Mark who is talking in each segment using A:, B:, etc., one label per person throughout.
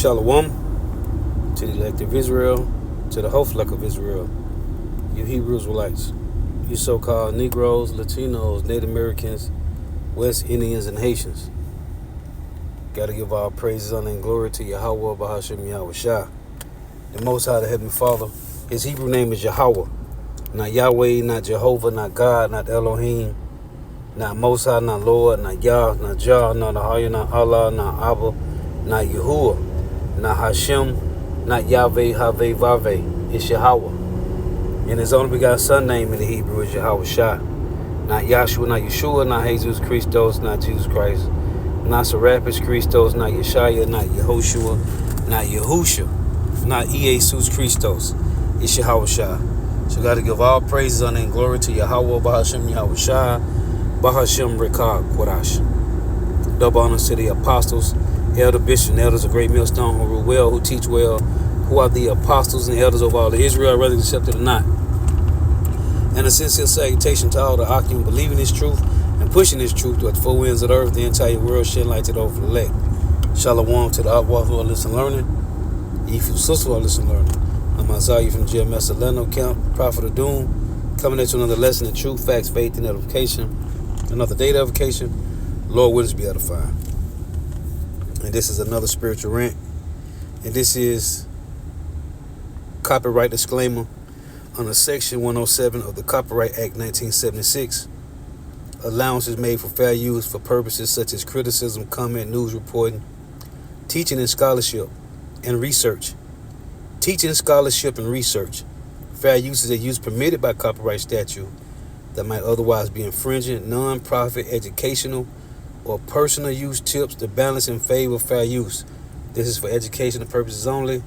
A: Shalom to the elect of Israel, to the whole flock of Israel, you Hebrew Israelites, you so-called Negroes, Latinos, Native Americans, West Indians, and Haitians. Got to give all praises, honor, and glory to Yahweh, Bahashem, Yahweh Shah, the Most High, the Heavenly Father. His Hebrew name is Yahweh, not Yahweh, not Jehovah, not God, not Elohim, not Most High, not Lord, not Yah, not Jah, not Ahaya, not Allah, not Abba, not Yahuwah, not Hashem, not Yahweh, Haveh, Vaveh. It's Yahweh. And his only begotten son name in the Hebrew is Yahweh Shah. Not Yahshua, not Yeshua, not Jesus Christos, not Jesus Christ, not Serapis Christos, not Yeshaya, not Yehoshua, not Yahusha, not Jesus Christos. It's Yahweh Shah. So we got to give all praises, honor, and glory to Yahweh, Bahashem, Yahweh Shah, Bahashem, Rekah, Quadash. Double honors to the apostles, elder bishops, and elders of great millstone who rule well, who teach well, who are the apostles and elders of all of Israel, whether accepted or not. And a sincere salutation to all the Akim believing this truth and pushing this truth to the four winds of the earth, the entire world, shedding light to the over the elect. Shalom to the Akwa who are listening learning, Yifu Sister who are listening learning. I'm Isaiah from GMS Atlanta Camp, Prophet of Doom, coming into another lesson of truth, facts, faith, and edification. Another day of edification. Lord willing to be edified. And this is another spiritual rant. And this is copyright disclaimer under Section 107 of the Copyright Act 1976. Allowance is made for fair use for purposes such as criticism, comment, news reporting, teaching and scholarship, and research. Teaching, scholarship, and research. Fair use is a use permitted by copyright statute that might otherwise be infringing non-profit, educational, or personal use tips to balance in favor of fair use. This is for educational purposes only.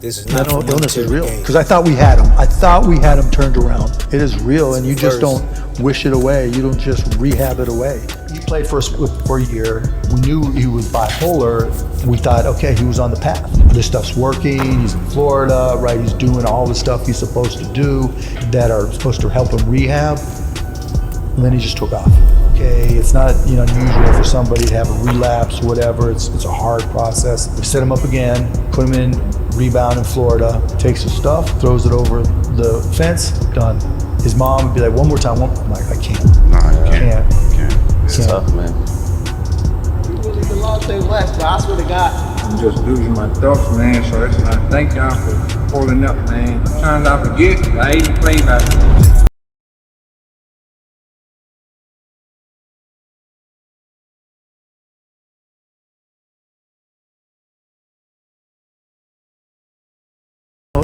A: This is not
B: mental illness is real, because I thought we had them. I thought we had them turned around. It is real, and you just don't wish it away. You don't just rehab it away. He played for a year. We knew he was bipolar. We thought, okay, he was on the path. This stuff's working. He's in Florida, right? He's doing all the stuff he's supposed to do that are supposed to help him rehab. And then he just took off. Okay, it's not unusual for somebody to have a relapse or whatever. It's a hard process. We set him up again, put him in rebound in Florida, takes his stuff, throws it over the fence, done. His mom would be like, one more time. I'm like, I can't.
C: No, I can't. It's tough, man.
D: You really the Lord say less, but I swear to God.
E: I'm just losing my thoughts, man. So that's why I thank y'all for pulling up, man. Sometimes I forget. I even play basketball.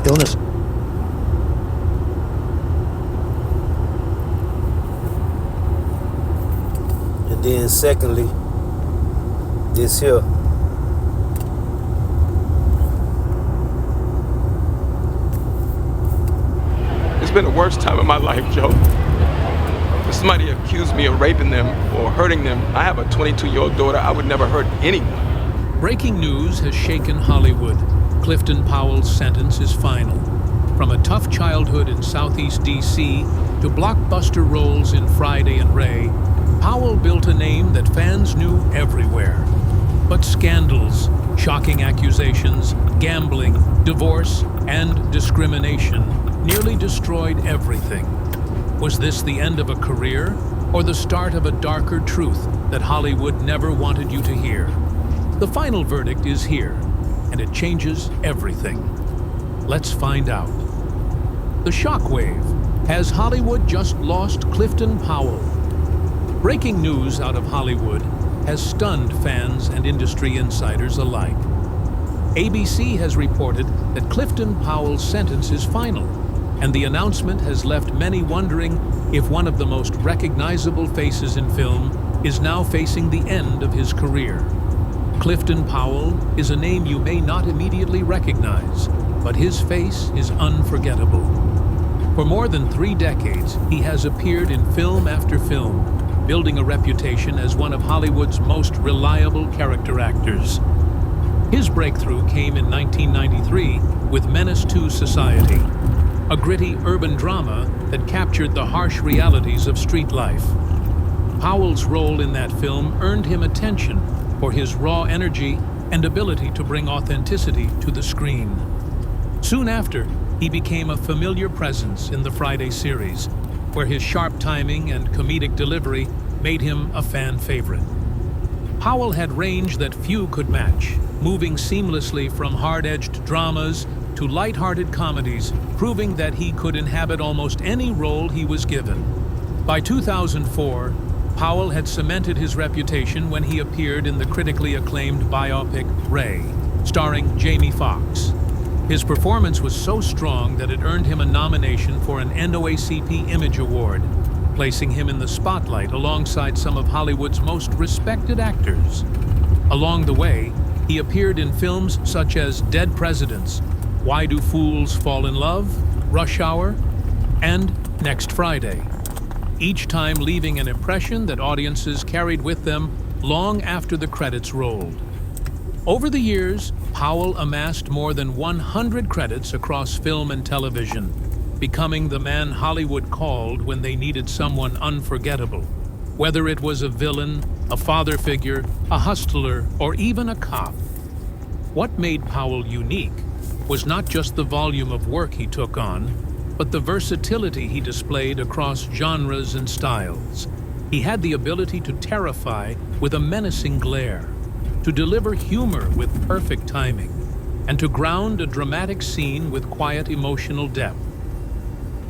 B: Illness.
A: And then secondly, this here.
F: It's been the worst time of my life, Joe. If somebody accused me of raping them or hurting them, I have a 22-year-old daughter. I would never hurt anyone.
G: Breaking news has shaken Hollywood. Clifton Powell's sentence is final. From a tough childhood in Southeast D.C. to blockbuster roles in Friday and Ray, Powell built a name that fans knew everywhere. But scandals, shocking accusations, gambling, divorce, and discrimination nearly destroyed everything. Was this the end of a career, or the start of a darker truth that Hollywood never wanted you to hear? The final verdict is here, and it changes everything. Let's find out. The shockwave. Has Hollywood just lost Clifton Powell? Breaking news out of Hollywood has stunned fans and industry insiders alike. ABC has reported that Clifton Powell's sentence is final, and the announcement has left many wondering if one of the most recognizable faces in film is now facing the end of his career. Clifton Powell is a name you may not immediately recognize, but his face is unforgettable. For more than 3 decades, he has appeared in film after film, building a reputation as one of Hollywood's most reliable character actors. His breakthrough came in 1993 with Menace to Society, a gritty urban drama that captured the harsh realities of street life. Powell's role in that film earned him attention for his raw energy and ability to bring authenticity to the screen. Soon after, he became a familiar presence in the Friday series, where his sharp timing and comedic delivery made him a fan favorite. Powell had range that few could match, moving seamlessly from hard-edged dramas to light-hearted comedies, proving that he could inhabit almost any role he was given. By 2004, Powell had cemented his reputation when he appeared in the critically acclaimed biopic Ray, starring Jamie Foxx. His performance was so strong that it earned him a nomination for an NAACP Image Award, placing him in the spotlight alongside some of Hollywood's most respected actors. Along the way, he appeared in films such as Dead Presidents, Why Do Fools Fall in Love, Rush Hour, and Next Friday, each time leaving an impression that audiences carried with them long after the credits rolled. Over the years, Powell amassed more than 100 credits across film and television, becoming the man Hollywood called when they needed someone unforgettable. Whether it was a villain, a father figure, a hustler, or even a cop. What made Powell unique was not just the volume of work he took on, but the versatility he displayed across genres and styles. He had the ability to terrify with a menacing glare, to deliver humor with perfect timing, and to ground a dramatic scene with quiet emotional depth.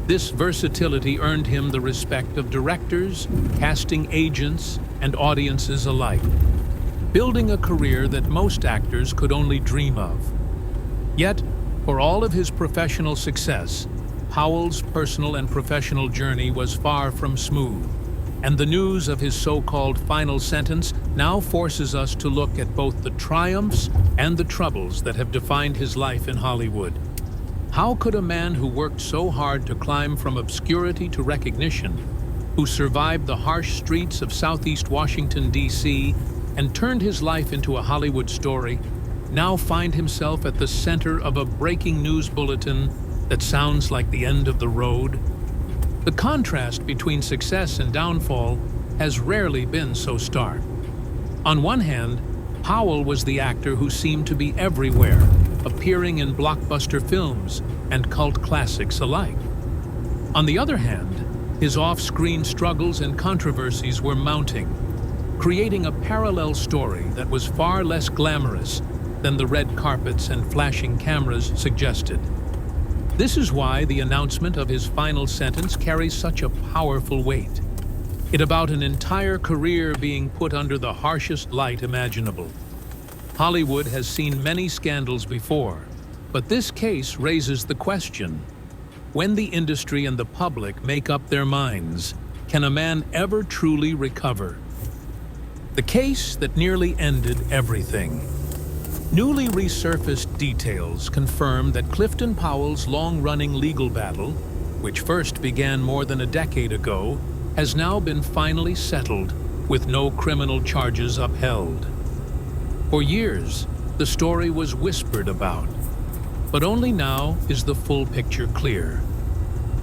G: This versatility earned him the respect of directors, casting agents, and audiences alike, building a career that most actors could only dream of. Yet, for all of his professional success, Powell's personal and professional journey was far from smooth, and the news of his so-called final sentence now forces us to look at both the triumphs and the troubles that have defined his life in Hollywood. How could a man who worked so hard to climb from obscurity to recognition, who survived the harsh streets of Southeast Washington, D.C., and turned his life into a Hollywood story, now find himself at the center of a breaking news bulletin that sounds like the end of the road? The contrast between success and downfall has rarely been so stark. On one hand, Powell was the actor who seemed to be everywhere, appearing in blockbuster films and cult classics alike. On the other hand, his off-screen struggles and controversies were mounting, creating a parallel story that was far less glamorous than the red carpets and flashing cameras suggested. This is why the announcement of his final sentence carries such a powerful weight. It's about an entire career being put under the harshest light imaginable. Hollywood has seen many scandals before, but this case raises the question: when the industry and the public make up their minds, can a man ever truly recover? The case that nearly ended everything. Newly resurfaced details confirm that Clifton Powell's long-running legal battle, which first began more than a decade ago, has now been finally settled, with no criminal charges upheld. For years, the story was whispered about, but only now is the full picture clear.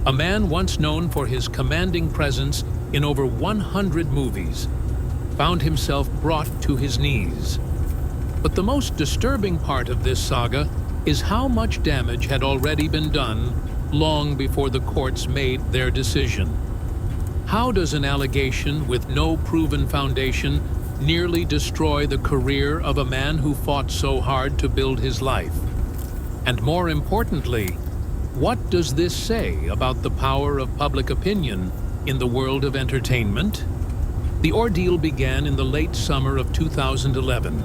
G: A man once known for his commanding presence in over 100 movies found himself brought to his knees. But the most disturbing part of this saga is how much damage had already been done long before the courts made their decision. How does an allegation with no proven foundation nearly destroy the career of a man who fought so hard to build his life? And more importantly, what does this say about the power of public opinion in the world of entertainment? The ordeal began in the late summer of 2011,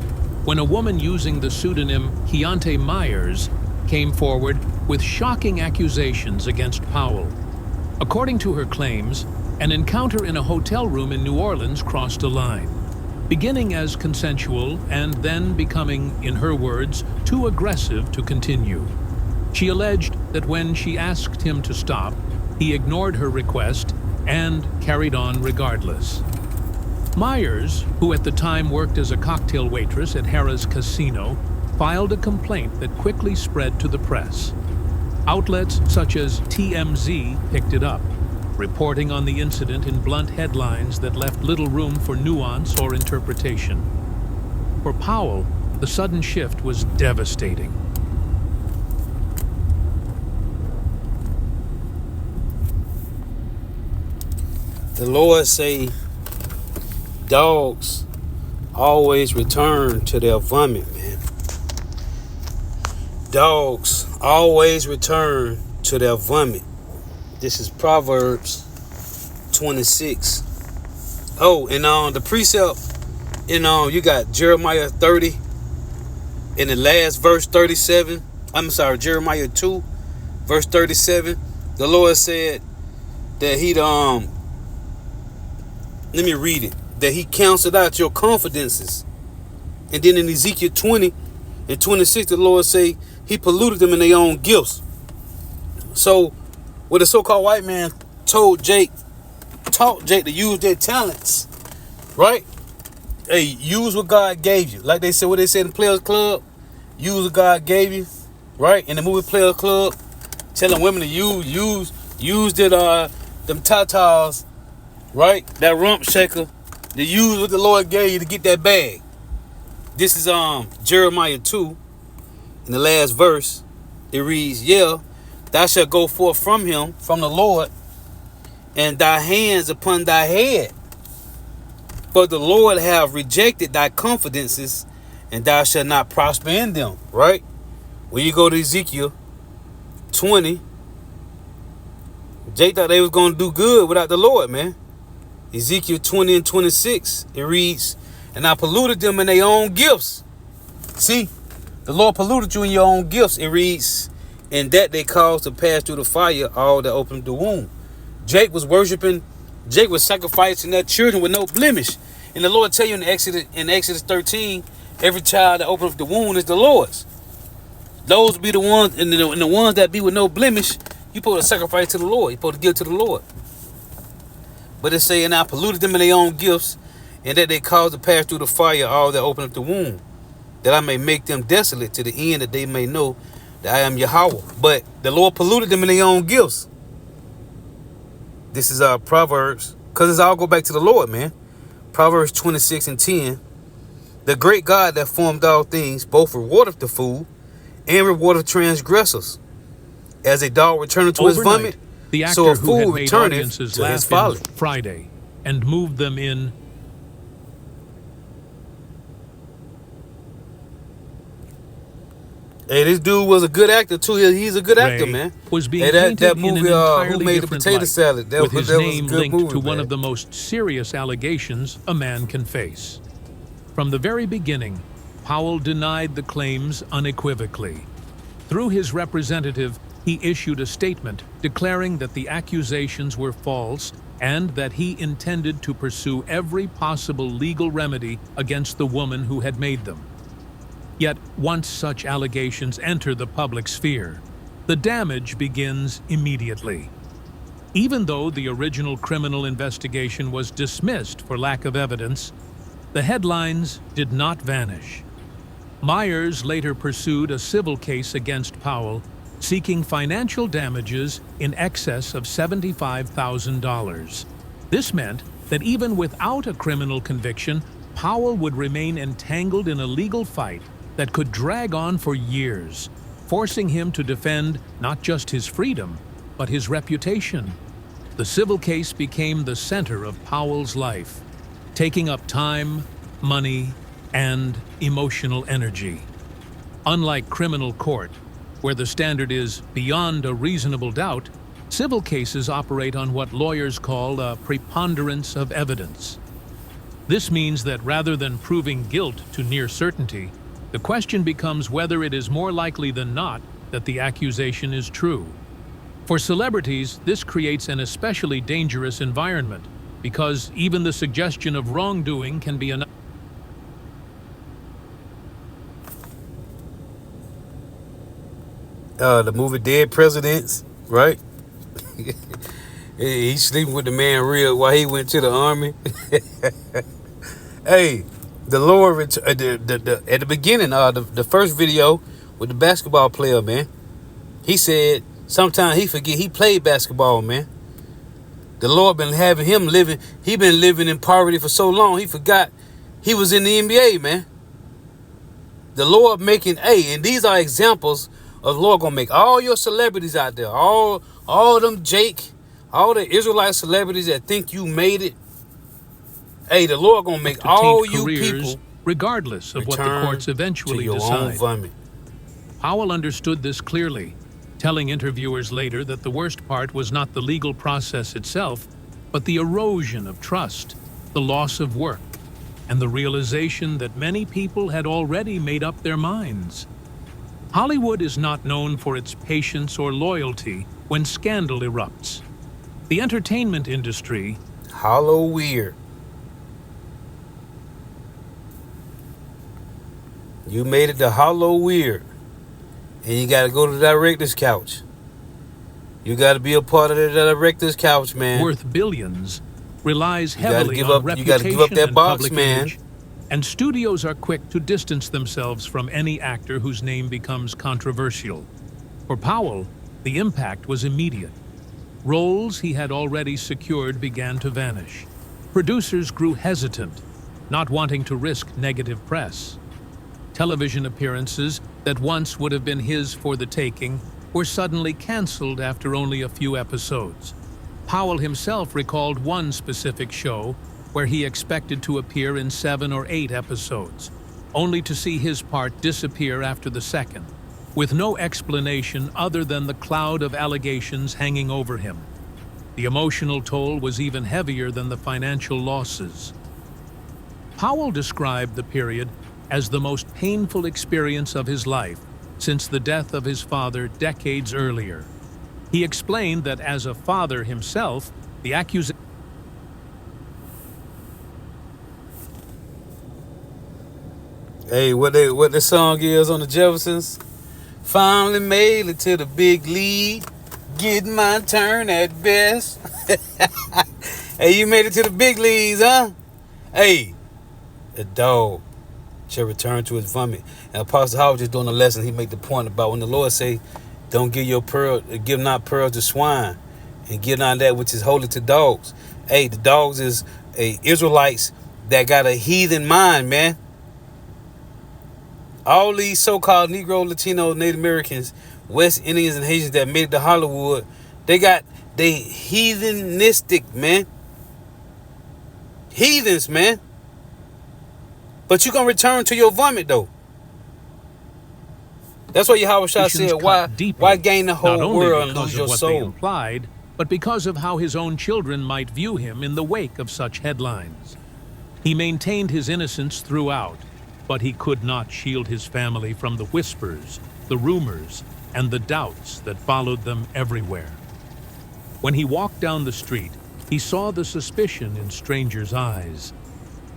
G: when a woman using the pseudonym Keontae Myers came forward with shocking accusations against Powell. According to her claims, an encounter in a hotel room in New Orleans crossed a line, beginning as consensual and then becoming, in her words, too aggressive to continue. She alleged that when she asked him to stop, he ignored her request and carried on regardless. Myers, who at the time worked as a cocktail waitress at Harrah's Casino, filed a complaint that quickly spread to the press. Outlets such as TMZ picked it up, reporting on the incident in blunt headlines that left little room for nuance or interpretation. For Powell, the The sudden shift was devastating.
A: The Lord say, dogs always return to their vomit, man. Dogs always return to their vomit. This is Proverbs 26. Oh, and the precept, you got Jeremiah 30 in the last verse 37. I'm sorry, Jeremiah 2, verse 37. The Lord said that let me read it. That he canceled out your confidences. And then in Ezekiel 20 and 26, the Lord say he polluted them in their own gifts. So, what the so-called white man taught Jake to use their talents, right? Hey, use what God gave you. Like what they said in Players Club, use what God gave you, right? In the movie Players Club, telling women to use them tatas, right? That rump shaker, to use what the Lord gave you to get that bag. This is Jeremiah 2, in the last verse. It reads, yeah, thou shalt go forth from him, from the Lord, and thy hands upon thy head. For the Lord have rejected thy confidences, and thou shalt not prosper in them, right? When you go to Ezekiel 20, Jake thought they was going to do good without the Lord, man. Ezekiel 20 and 26, it reads, and I polluted them in their own gifts. See, the Lord polluted you in your own gifts. It reads, and that they caused to pass through the fire all that opened the womb. Jake was sacrificing their children with no blemish. And the Lord tell you in Exodus 13, every child that opened up the womb is the Lord's. Those be the ones, and the ones that be with no blemish, you supposed to sacrifice to the Lord. You supposed to give to the Lord. But it say, and I polluted them in their own gifts, and that they caused to pass through the fire all that opened up the womb, that I may make them desolate to the end, that they may know that I am Yahweh. But the Lord polluted them in their own gifts. This is Proverbs, because it's all go back to the Lord, man. Proverbs 26 and 10. The great God that formed all things, both rewardeth the fool and rewardeth transgressors. As a dog returneth to his vomit,
G: the actor
A: so a
G: who
A: fool
G: had made
A: returneth
G: audiences
A: to his
G: laugh
A: folly.
G: in Friday and moved them in.
A: Hey, this dude was a good actor too. He's a good actor, man.
G: Was being
A: hey,
G: painted
A: that movie,
G: in an entirely
A: Who Made the
G: different
A: Potato
G: light,
A: Salad?
G: with his name
A: was a good
G: linked
A: movie,
G: to one
A: man.
G: of the most serious allegations a man can face. From the very beginning, Powell denied the claims unequivocally. Through his representative, he issued a statement declaring that the accusations were false and that he intended to pursue every possible legal remedy against the woman who had made them. Yet, once such allegations enter the public sphere, the damage begins immediately. Even though the original criminal investigation was dismissed for lack of evidence, the headlines did not vanish. Myers later pursued a civil case against Powell, seeking financial damages in excess of $75,000. This meant that even without a criminal conviction, Powell would remain entangled in a legal fight that could drag on for years, forcing him to defend not just his freedom, but his reputation. The civil case became the center of Powell's life, taking up time, money, and emotional energy. Unlike criminal court, where the standard is beyond a reasonable doubt, civil cases operate on what lawyers call a preponderance of evidence. This means that rather than proving guilt to near certainty, the question becomes whether it is more likely than not that the accusation is true. For celebrities, this creates an especially dangerous environment, because even the suggestion of wrongdoing can be enough.
A: The movie Dead Presidents, right? He's sleeping with the man real while he went to the army. Hey, the Lord at the beginning, the first video with the basketball player, man. He said sometimes he forget he played basketball, man. The Lord been having him living. He been living in poverty for so long. He forgot he was in the NBA, man. The Lord making, and these are examples of the Lord gonna make all your celebrities out there, all them Jake, all the Israelite celebrities that think you made it. The Lord gonna make all you people
G: regardless of what the courts eventually
A: to your
G: decide.
A: own vomit.
G: Powell understood this clearly, telling interviewers later that the worst part was not the legal process itself, but the erosion of trust, the loss of work, and the realization that many people had already made up their minds. Hollywood is not known for its patience or loyalty when scandal erupts. The entertainment industry,
A: hollow weird. You made it to hollow weird. And you got to go to the director's couch. You got to be a part of the director's couch, man.
G: worth billions, relies heavily on
A: you
G: reputation
A: got to give up that
G: and
A: box,
G: public
A: man.
G: image, and studios are quick to distance themselves from any actor whose name becomes controversial. For Powell, the impact was immediate. Roles he had already secured began to vanish. Producers grew hesitant, not wanting to risk negative press. Television appearances that once would have been his for the taking were suddenly canceled after only a few episodes. Powell himself recalled one specific show where he expected to appear in 7 or 8 episodes, only to see his part disappear after the second, with no explanation other than the cloud of allegations hanging over him. The emotional toll was even heavier than the financial losses. Powell described the period as the most painful experience of his life since the death of his father decades earlier. He explained that as a father himself, the accusation
A: What the song is on the Jeffersons? Finally made it to the big league, getting my turn at best. You made it to the big leagues, huh? The dog shall return to his vomit. And Apostle Howard just doing a lesson. He made the point about when the Lord say, "Don't give not pearls to swine, and give not that which is holy to dogs." The dogs is Israelites that got a heathen mind, man. All these so-called Negro, Latino, Native Americans, West Indians, and Haitians that made it to Hollywood, they heathenistic, man. Heathens, man. But you gonna return to your vomit, though. That's why Yahweh Shah said, why gain the whole world and lose your soul?
G: They implied, but because of how his own children might view him in the wake of such headlines. He maintained his innocence throughout, but he could not shield his family from the whispers, the rumors, and the doubts that followed them everywhere. When he walked down the street, he saw the suspicion in strangers' eyes.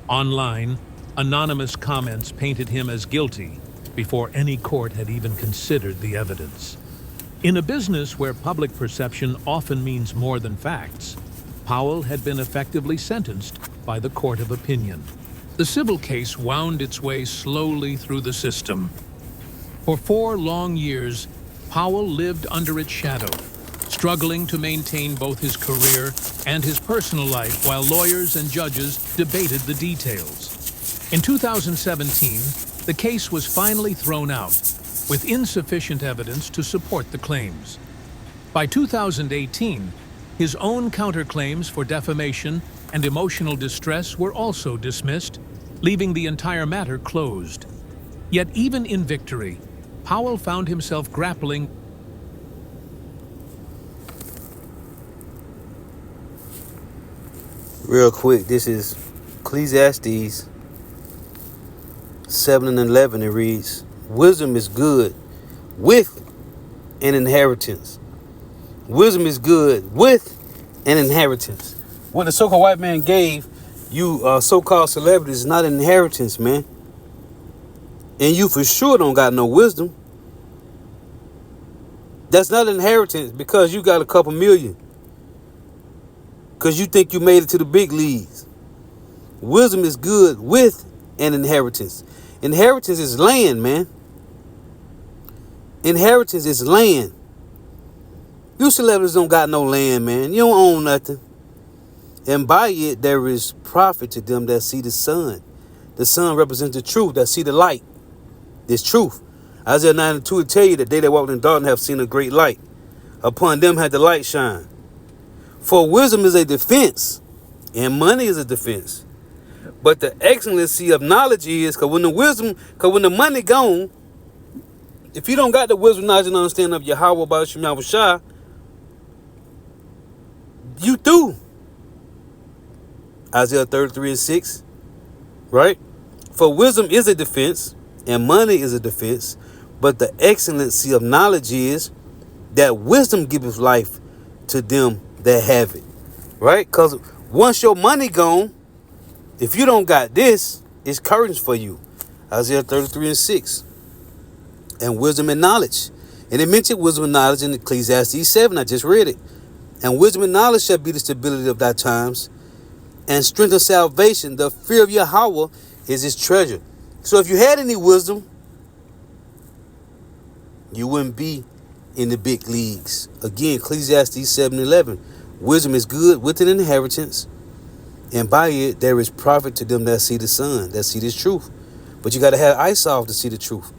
G: Online, anonymous comments painted him as guilty before any court had even considered the evidence. In a business where public perception often means more than facts, Powell had been effectively sentenced by the court of opinion. The civil case wound its way slowly through the system. For 4 long years, Powell lived under its shadow, struggling to maintain both his career and his personal life while lawyers and judges debated the details. In 2017, the case was finally thrown out, with insufficient evidence to support the claims. By 2018, his own counterclaims for defamation and emotional distress were also dismissed, leaving the entire matter closed. Yet even in victory, Powell found himself grappling
A: Real quick, this is Ecclesiastes 7 and 11. It reads, "Wisdom is good with an inheritance." Wisdom is good with an inheritance. What the so-called white man gave you so-called celebrities is not an inheritance, man. And you for sure don't got no wisdom. That's not an inheritance because you got a couple million. Because you think you made it to the big leagues. Wisdom is good with an inheritance. Inheritance is land, man. Inheritance is land. You celebrities don't got no land, man. You don't own nothing. And by it, there is profit to them that see the sun. The sun represents the truth, that see the light. this truth. Isaiah 9 and 2 will tell you that they that walk in darkness have seen a great light. Upon them had the light shine. For wisdom is a defense, and money is a defense. But the excellency of knowledge is, because when the money gone, if you don't got the wisdom, knowledge, and understanding of Yahweh by Shema Shah, you through. Isaiah 33 and 6, right? For wisdom is a defense, and money is a defense. But the excellency of knowledge is that wisdom giveth life to them that have it, right? Because once your money gone, if you don't got this, it's curtains for you. Isaiah 33 and 6. And wisdom and knowledge. And it mentioned wisdom and knowledge in Ecclesiastes 7. I just read it. And wisdom and knowledge shall be the stability of thy times, and strength of salvation. The fear of Yahweh is his treasure. So if you had any wisdom, you wouldn't be in the big leagues. Again, Ecclesiastes 7:11. Wisdom is good with an inheritance, and by it there is profit to them that see the sun, that see this truth. But you got to have eyesight to see the truth.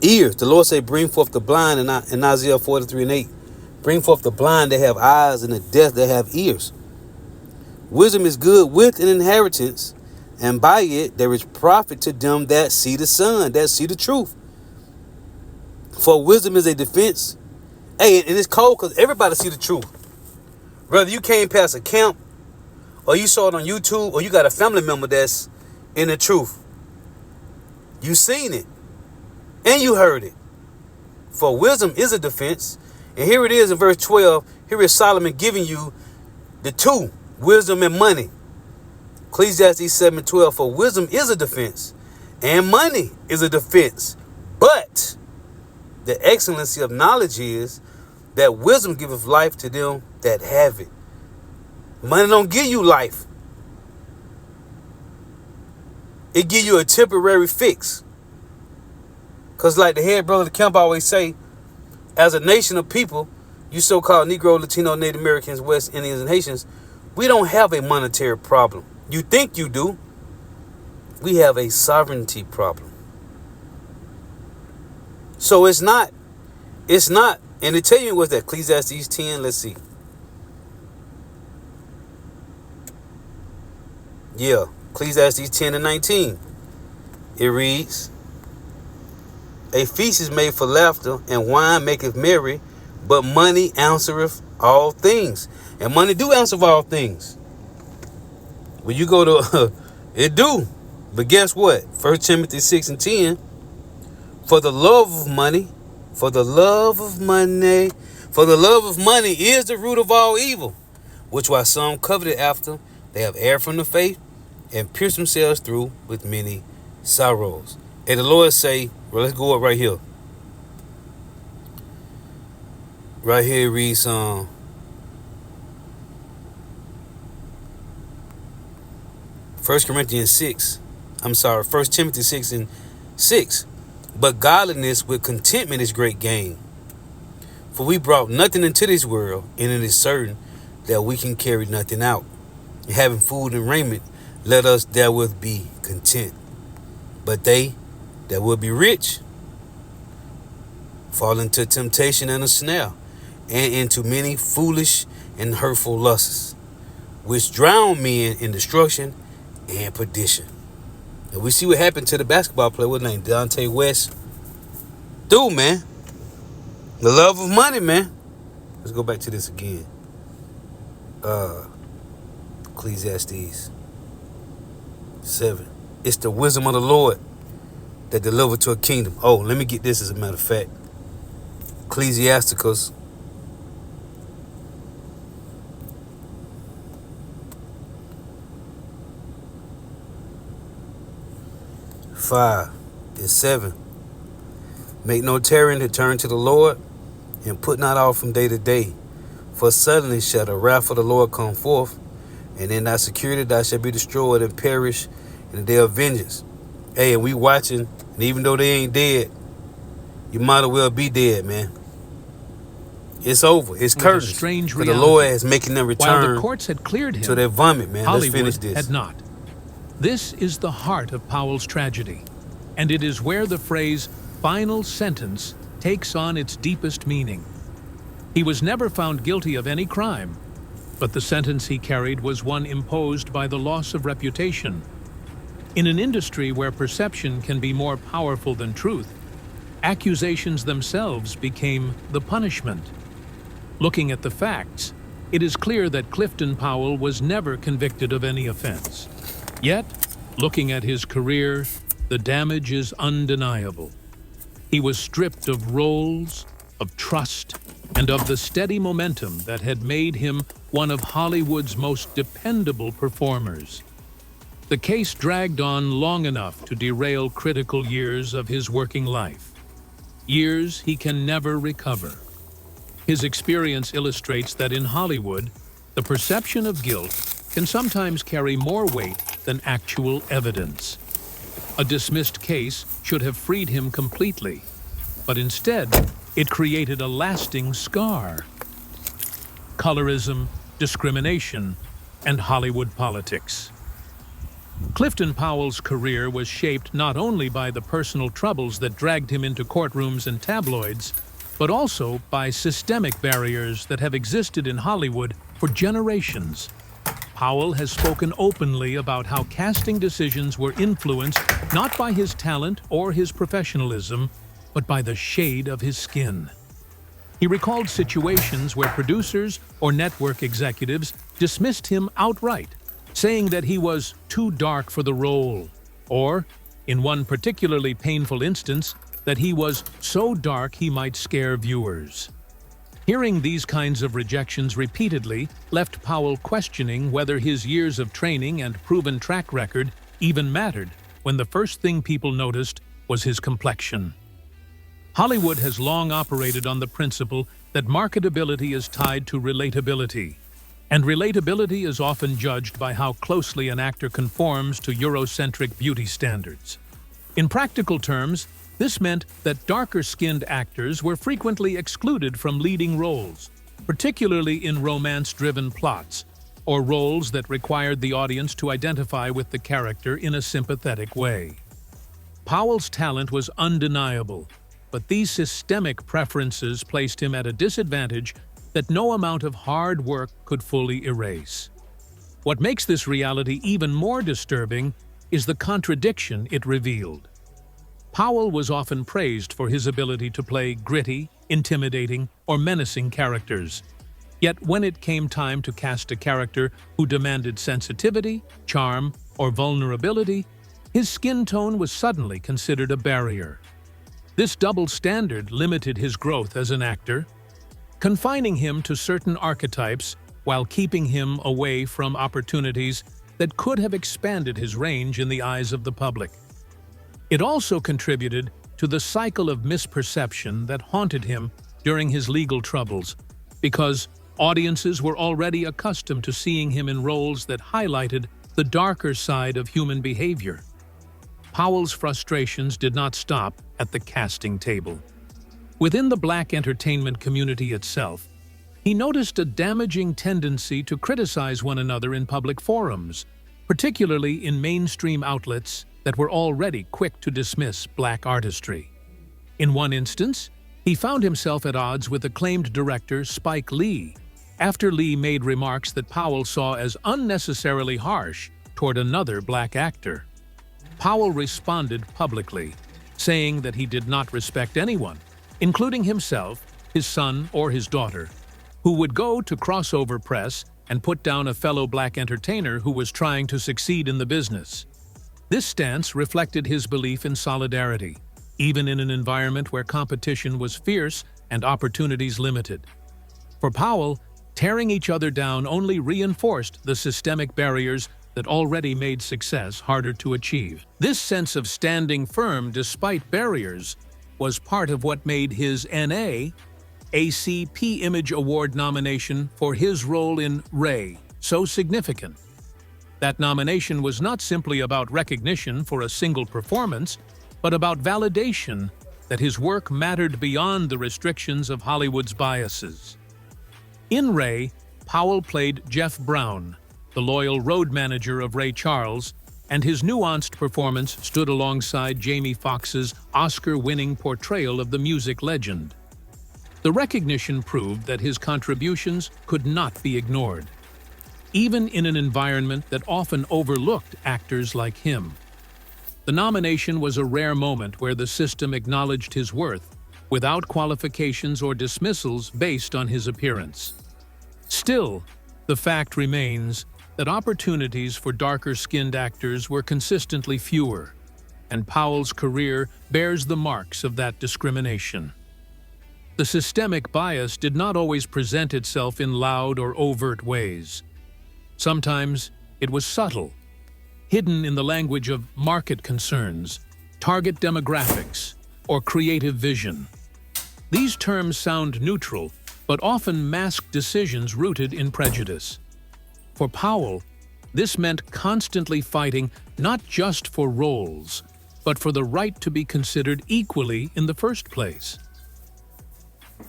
A: Ears. The Lord say, bring forth the blind in Isaiah 43 and 8. Bring forth the blind that have eyes, and the deaf that have ears. Wisdom is good with an inheritance, and by it there is profit to them that see the sun, that see the truth. For wisdom is a defense. Hey, and it's cold because everybody see the truth. Whether you came past a camp, or you saw it on YouTube, or you got a family member that's in the truth. You seen it, and you heard it. For wisdom is a defense. And here it is in verse 12. Here is Solomon giving you the two, wisdom and money. Ecclesiastes 7:12. For wisdom is a defense, and money is a defense. But the excellency of knowledge is that wisdom giveth life to them that have it. Money don't give you life. It give you a temporary fix. Because like the head brother of the camp always say, as a nation of people, you so-called Negro, Latino, Native Americans, West Indians, and Haitians, we don't have a monetary problem. You think you do. We have a sovereignty problem. So it's not, and to tell you what's that, Ecclesiastes 10, let's see. Yeah, Ecclesiastes 10 and 19. It reads, a feast is made for laughter, and wine maketh merry, but money answereth all things. And money do answer all things. When you go to, it do. But guess what? 1 Timothy 6 and 10. For the love of money is the root of all evil, which while some coveted after, they have erred from the faith, and pierced themselves through with many sorrows. And the Lord say, well, let's go up right here. Right here it reads, 1 Corinthians 6. I'm sorry, 1 Timothy 6 and 6. But godliness with contentment is great gain. For we brought nothing into this world, and it is certain that we can carry nothing out. And having food and raiment, let us therewith be content. But they that will be rich fall into temptation and a snare, and into many foolish and hurtful lusts, which drown men in destruction and perdition. And we see what happened to the basketball player, what's his name, Dante West. Dude, man. The love of money, man. Let's go back to this again. Ecclesiastes 7. It's the wisdom of the Lord that delivered to a kingdom. Oh, let me get this as a matter of fact. Ecclesiastes 5 and 7. Make no tarrying to turn to the Lord, and put not off from day to day. For suddenly shall the wrath of the Lord come forth, and in thy security thou shalt be destroyed and perish in the day of vengeance. Hey, and we watching, and even though they ain't dead, you might as well be dead, man. It's over. It's curtains.
G: Strange
A: but the Lord is making them
G: While
A: return
G: the courts had cleared him,
A: to their vomit, man.
G: Hollywood
A: Let's finish this.
G: had not. This is the heart of Powell's tragedy. and it is where the phrase final sentence takes on its deepest meaning. He was never found guilty of any crime, but the sentence he carried was one imposed by the loss of reputation. In an industry where perception can be more powerful than truth, accusations themselves became the punishment. Looking at the facts, it is clear that Clifton Powell was never convicted of any offense. Yet, looking at his career, the damage is undeniable. He was stripped of roles, of trust, and of the steady momentum that had made him one of Hollywood's most dependable performers. The case dragged on long enough to derail critical years of his working life. Years he can never recover. His experience illustrates that in Hollywood, the perception of guilt can sometimes carry more weight than actual evidence. A dismissed case should have freed him completely, but instead, it created a lasting scar. Colorism, discrimination, and Hollywood politics. Clifton Powell's career was shaped not only by the personal troubles that dragged him into courtrooms and tabloids, but also by systemic barriers that have existed in Hollywood for generations. Powell has spoken openly about how casting decisions were influenced not by his talent or his professionalism, but by the shade of his skin. He recalled situations where producers or network executives dismissed him outright, saying that he was too dark for the role, or, in one particularly painful instance, that he was so dark he might scare viewers. Hearing these kinds of rejections repeatedly left Powell questioning whether his years of training and proven track record even mattered when the first thing people noticed was his complexion. Hollywood has long operated on the principle that marketability is tied to relatability, and relatability is often judged by how closely an actor conforms to Eurocentric beauty standards. In practical terms, this meant that darker-skinned actors were frequently excluded from leading roles, particularly in romance-driven plots, or roles that required the audience to identify with the character in a sympathetic way. Powell's talent was undeniable, but these systemic preferences placed him at a disadvantage that no amount of hard work could fully erase. What makes this reality even more disturbing is the contradiction it revealed. Powell was often praised for his ability to play gritty, intimidating, or menacing characters. Yet when it came time to cast a character who demanded sensitivity, charm, or vulnerability, his skin tone was suddenly considered a barrier. This double standard limited his growth as an actor, confining him to certain archetypes while keeping him away from opportunities that could have expanded his range in the eyes of the public. It also contributed to the cycle of misperception that haunted him during his legal troubles, because audiences were already accustomed to seeing him in roles that highlighted the darker side of human behavior. Powell's frustrations did not stop at the casting table. Within the black entertainment community itself, he noticed a damaging tendency to criticize one another in public forums, particularly in mainstream outlets that were already quick to dismiss black artistry. In one instance, he found himself at odds with acclaimed director Spike Lee, after Lee made remarks that Powell saw as unnecessarily harsh toward another black actor. Powell responded publicly, saying that he did not respect anyone, including himself, his son, or his daughter, who would go to crossover press and put down a fellow black entertainer who was trying to succeed in the business. This stance reflected his belief in solidarity, even in an environment where competition was fierce and opportunities limited. For Powell, tearing each other down only reinforced the systemic barriers that already made success harder to achieve. This sense of standing firm despite barriers was part of what made his N.A. ACP Image Award nomination for his role in Ray so significant. That nomination was not simply about recognition for a single performance, but about validation that his work mattered beyond the restrictions of Hollywood's biases. In Ray, Powell played Jeff Brown, the loyal road manager of Ray Charles, and his nuanced performance stood alongside Jamie Foxx's Oscar-winning portrayal of the music legend. The recognition proved that his contributions could not be ignored, even in an environment that often overlooked actors like him. The nomination was a rare moment where the system acknowledged his worth without qualifications or dismissals based on his appearance. Still, the fact remains that opportunities for darker-skinned actors were consistently fewer, and Powell's career bears the marks of that discrimination. The systemic bias did not always present itself in loud or overt ways. Sometimes it was subtle, hidden in the language of market concerns, target demographics, or creative vision. These terms sound neutral, but often mask decisions rooted in prejudice. For Powell, this meant constantly fighting not just for roles, but for the right to be considered equally in the first place.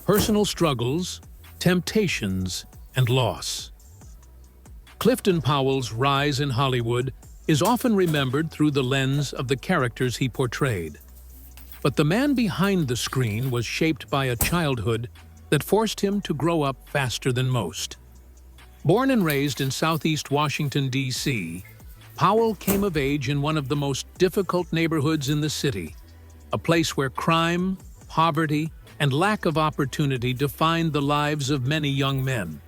G: Personal struggles, temptations, and loss. Clifton Powell's rise in Hollywood is often remembered through the lens of the characters he portrayed. But the man behind the screen was shaped by a childhood that forced him to grow up faster than most. Born and raised in Southeast Washington, D.C., Powell came of age in one of the most difficult neighborhoods in the city, a place where crime, poverty, and lack of opportunity defined the lives of many young men.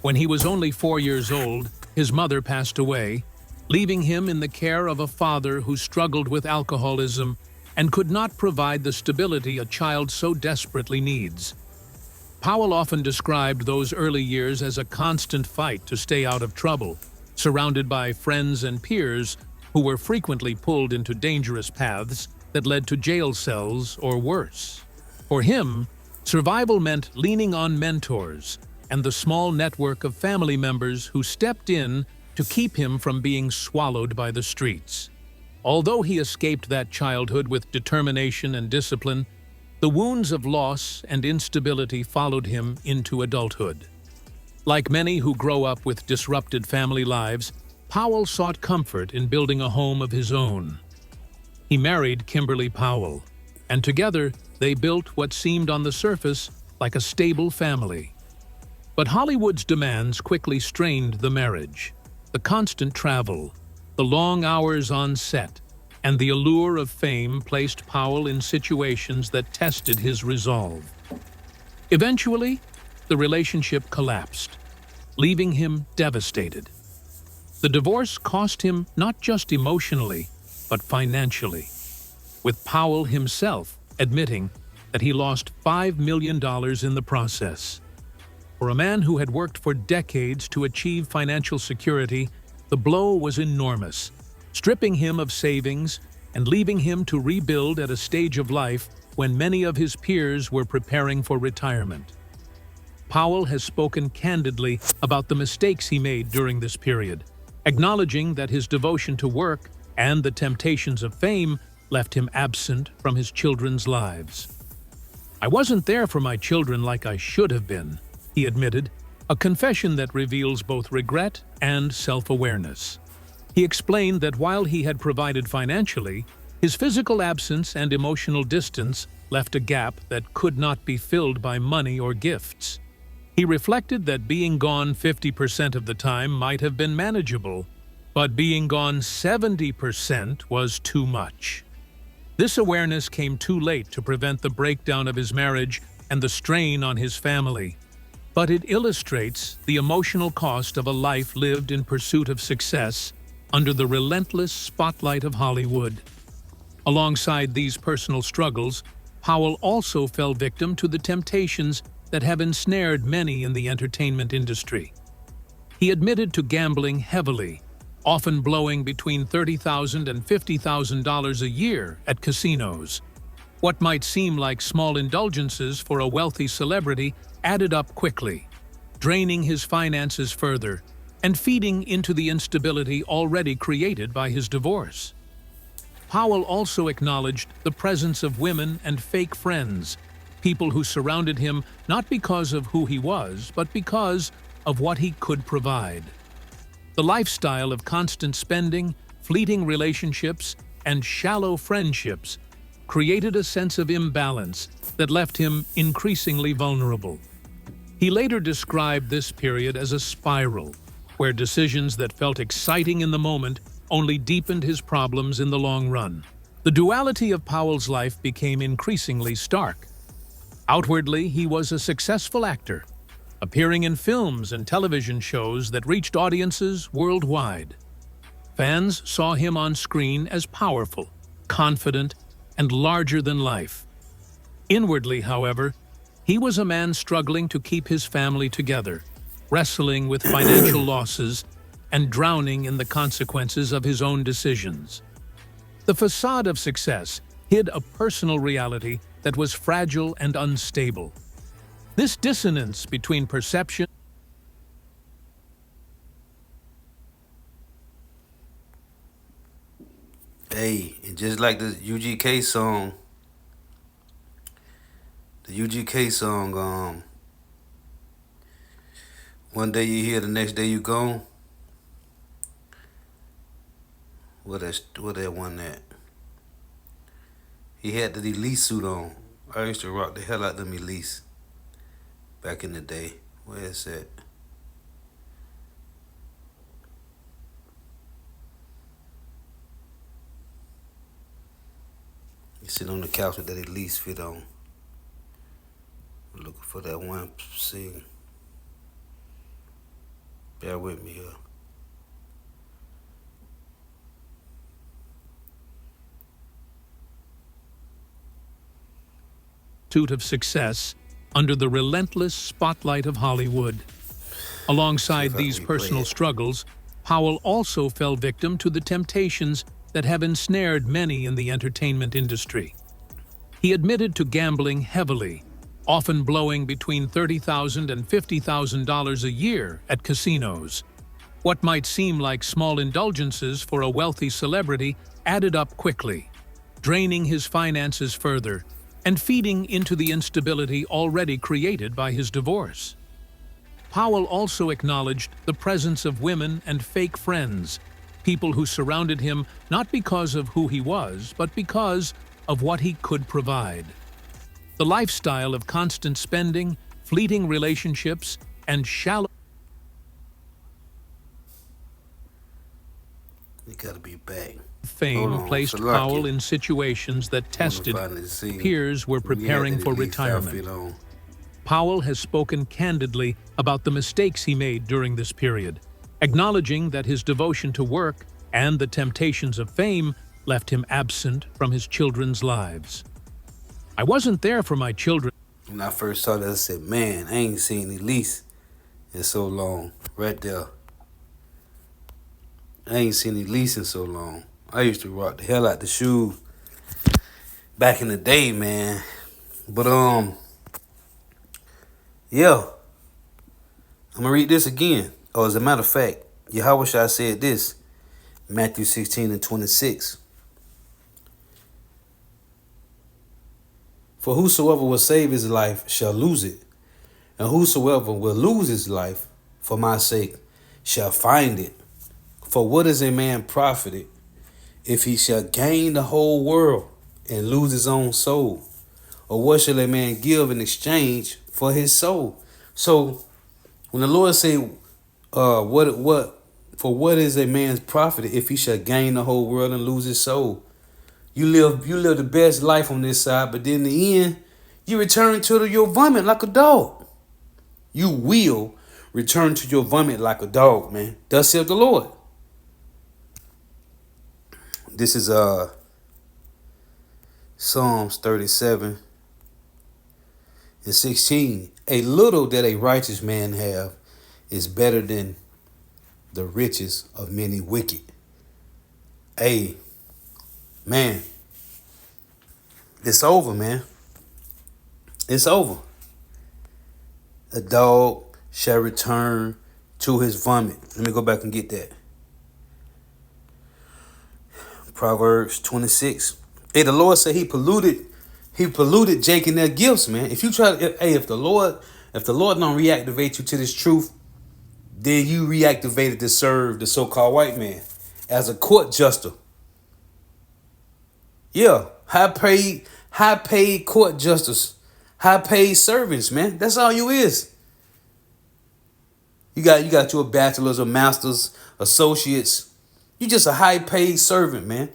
G: When he was only 4 years old, his mother passed away, leaving him in the care of a father who struggled with alcoholism and could not provide the stability a child so desperately needs. Powell often described those early years as a constant fight to stay out of trouble, surrounded by friends and peers who were frequently pulled into dangerous paths that led to jail cells or worse. For him, survival meant leaning on mentors and the small network of family members who stepped in to keep him from being swallowed by the streets. Although he escaped that childhood with determination and discipline, the wounds of loss and instability followed him into adulthood. Like many who grow up with disrupted family lives, Powell sought comfort in building a home of his own. He married Kimberly Powell, and together they built what seemed on the surface like a stable family. But Hollywood's demands quickly strained the marriage. The constant travel, the long hours on set, and the allure of fame placed Powell in situations that tested his resolve. Eventually, the relationship collapsed, leaving him devastated. The divorce cost him not just emotionally, but financially, with Powell himself admitting that he lost $5 million in the process. For a man who had worked for decades to achieve financial security, the blow was enormous, stripping him of savings and leaving him to rebuild at a stage of life when many of his peers were preparing for retirement. Powell has spoken candidly about the mistakes he made during this period, acknowledging that his devotion to work and the temptations of fame left him absent from his children's lives. "I wasn't there for my children like I should have been," he admitted, a confession that reveals both regret and self-awareness. He explained that while he had provided financially, his physical absence and emotional distance left a gap that could not be filled by money or gifts. He reflected that being gone 50% of the time might have been manageable, but being gone 70% was too much. This awareness came too late to prevent the breakdown of his marriage and the strain on his family. But it illustrates the emotional cost of a life lived in pursuit of success under the relentless spotlight of Hollywood. Alongside these personal struggles, Powell also fell victim to the temptations that have ensnared many in the entertainment industry. He admitted to gambling heavily, often blowing between $30,000 and $50,000 a year at casinos. What might seem like small indulgences for a wealthy celebrity added up quickly, draining his finances further and feeding into the instability already created by his divorce. Powell also acknowledged the presence of women and fake friends, people who surrounded him not because of who he was, but because of what he could provide. The lifestyle of constant spending, fleeting relationships, and shallow friendships created a sense of imbalance that left him increasingly vulnerable. He later described this period as a spiral, where decisions that felt exciting in the moment only deepened his problems in the long run. The duality of Powell's life became increasingly stark. Outwardly, he was a successful actor, appearing in films and television shows that reached audiences worldwide. Fans saw him on screen as powerful, confident, and larger than life. Inwardly, however, he was a man struggling to keep his family together, wrestling with financial losses and drowning in the consequences of his own decisions. The facade of success hid a personal reality that was fragile and unstable. This dissonance between perception
A: Hey, and just like the UGK song, one day you here, the next day you gone. What that one at? He had the Elise suit on. I used to rock the hell out of them Elise back in the day. Where is that? You sit on the couch with that Elise fit on. I'm looking for that one scene. Bear with me here.
G: pursuit of success under the relentless spotlight of Hollywood. Alongside these personal struggles, Powell also fell victim to the temptations that have ensnared many in the entertainment industry. He admitted to gambling heavily, often blowing between $30,000 and $50,000 a year at casinos. What might seem like small indulgences for a wealthy celebrity added up quickly, draining his finances further and feeding into the instability already created by his divorce. Powell also acknowledged the presence of women and fake friends, people who surrounded him not because of who he was, but because of what he could provide. The lifestyle of constant spending, fleeting relationships, and shallow
A: You gotta be back.
G: fame placed Powell in situations that tested peers were preparing for retirement. Powell has spoken candidly about the mistakes he made during this period, acknowledging that his devotion to work and the temptations of fame left him absent from his children's lives. "I wasn't there for my children."
A: When I first saw that, I said, man, I ain't seen Elise in so long. Right there. I ain't seen Elise in so long. I used to rock the hell out the shoes back in the day, man. But, yeah. I'm gonna read this again. Oh, as a matter of fact, Yahweh said this, Matthew 16:26. For whosoever will save his life shall lose it, and whosoever will lose his life for my sake shall find it. For what is a man profited if he shall gain the whole world and lose his own soul? Or what shall a man give in exchange for his soul? So when the Lord say, what is a man's profit if he shall gain the whole world and lose his soul? You live the best life on this side, but then in the end, you return to your vomit like a dog. You will return to your vomit like a dog, man. Thus saith the Lord. This is Psalms 37:16. A little that a righteous man have is better than the riches of many wicked. Hey, man, it's over, man. It's over. A dog shall return to his vomit. Let me go back and get that. Proverbs 26. Hey, the Lord said he polluted Jake and their gifts, man. If the Lord don't reactivate you to this truth, then you reactivated to serve the so-called white man. as a court jester. Yeah, high paid court justice, high paid servants, man. That's all you is. You got your bachelor's or master's, associates. You just a high paid servant, man.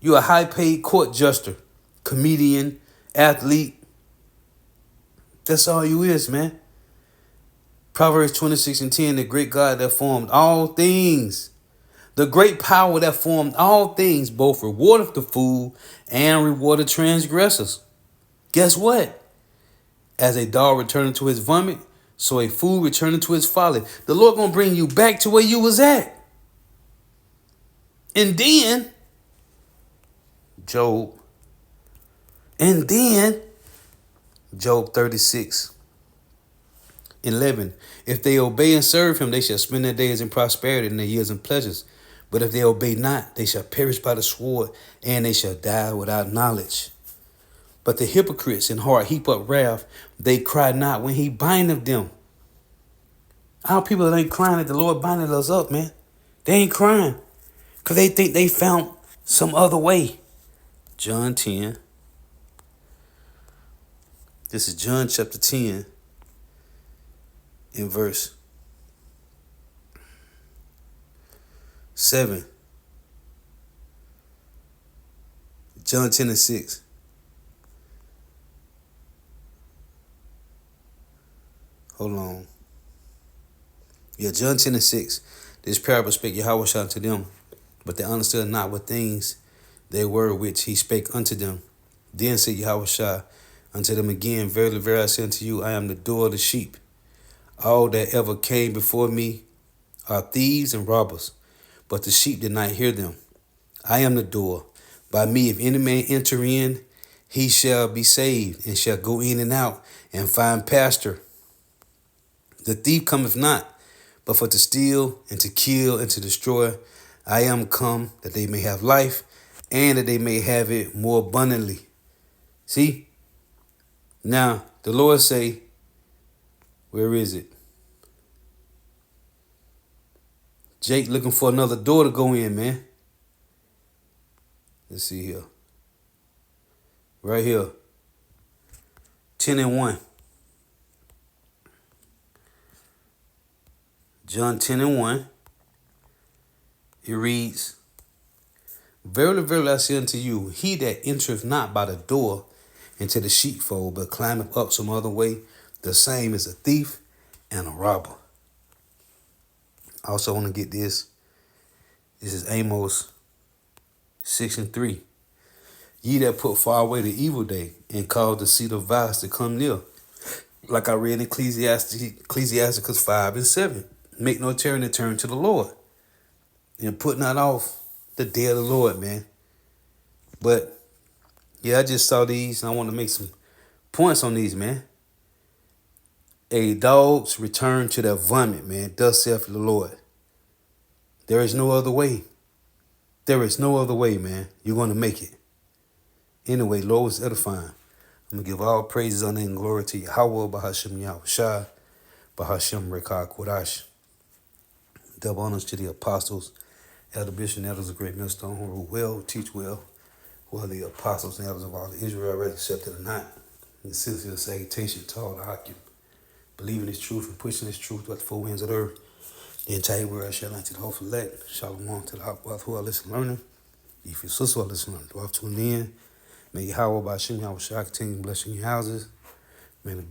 A: You a high paid court jester, comedian, athlete. That's all you is, man. Proverbs 26:10, the great God that formed all things. The great power that formed all things, both rewardeth the fool and rewardeth transgressors. Guess what? As a dog returning to his vomit, so a fool returning to his folly. The Lord gonna bring you back to where you was at. And then, Job 36:11. If they obey and serve him, they shall spend their days in prosperity and their years in pleasures. But if they obey not, they shall perish by the sword, and they shall die without knowledge. But the hypocrites in heart heap up wrath. They cry not when he bindeth them. Our people that ain't crying that the Lord bindeth us up, man. They ain't crying because they think they found some other way. John 10. This is John chapter 10 in verse 7. John 10:6. Hold on. Yeah, John 10:6. This parable spake Yahweh unto them, but they understood not what things they were which he spake unto them. Then said Yahweh unto them again, verily, verily, I say unto you, I am the door of the sheep. All that ever came before me are thieves and robbers, but the sheep did not hear them. I am the door. By me, if any man enter in, he shall be saved, and shall go in and out, and find pasture. The thief cometh not, but for to steal, and to kill, and to destroy. I am come that they may have life, and that they may have it more abundantly. See? Now, the Lord say, where is it? Jake looking for another door to go in, man. Let's see here. Right here. 10:1. John 10:1. It reads, verily, verily, I say unto you, he that entereth not by the door into the sheepfold, but climbeth up some other way, the same is a thief and a robber. I also want to get this. This is Amos 6:3. Ye that put far away the evil day, and cause the seed of violence to come near. Like I read in Ecclesiastes 5:7. Make no tarrying to turn to the Lord, and put not off the day of the Lord, man. But yeah, I just saw these, and I want to make some points on these, man. A dog's return to their vomit, man. Thus saith the Lord. There is no other way. There is no other way, man. You're going to make it. Anyway, Lord was edifying. I'm going to give all praises, honor, and glory to Yahweh, Bahashem Yahushua, Bahashem Rekah Kodash. Double honors to the apostles, elder bishop, and elders of great millstone who rule well, teach well, who are the apostles and elders of all the Israel, whether accepted or not. In the sincere salutation to all the occupants, believing His truth and pushing His truth throughout the four winds of the earth. The entire world shall not to the whole elect. Shalom to the Hawk who are listening, learning. If your sister are listening, do I tune in? May Yahweh by Shem Yahweh continue blessing your houses. May the